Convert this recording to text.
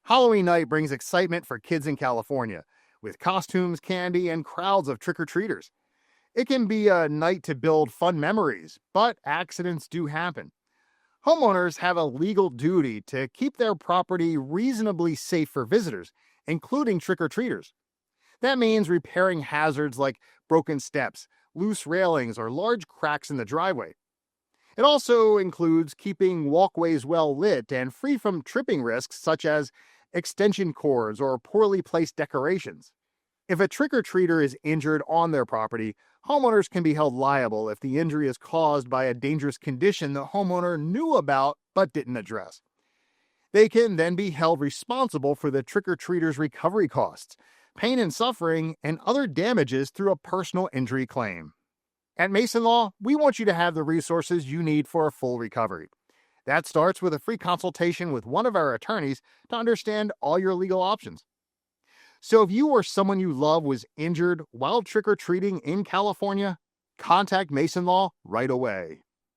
Halloween night brings excitement for kids in California, with costumes, candy, and crowds of trick-or-treaters. It can be a night to build fun memories, but accidents do happen. Homeowners have a legal duty to keep their property reasonably safe for visitors, including trick-or-treaters. That means repairing hazards like broken steps, loose railings, or large cracks in the driveway. It also includes keeping walkways well lit and free from tripping risks such as extension cords or poorly placed decorations. If a trick-or-treater is injured on their property, homeowners can be held liable if the injury is caused by a dangerous condition the homeowner knew about but didn't address. They can then be held responsible for the trick-or-treater's recovery costs, pain and suffering, and other damages through a personal injury claim. At Mason Law, we want you to have the resources you need for a full recovery. That starts with a free consultation with one of our attorneys to understand all your legal options. So if you or someone you love was injured while trick-or-treating in California, contact Mason Law right away.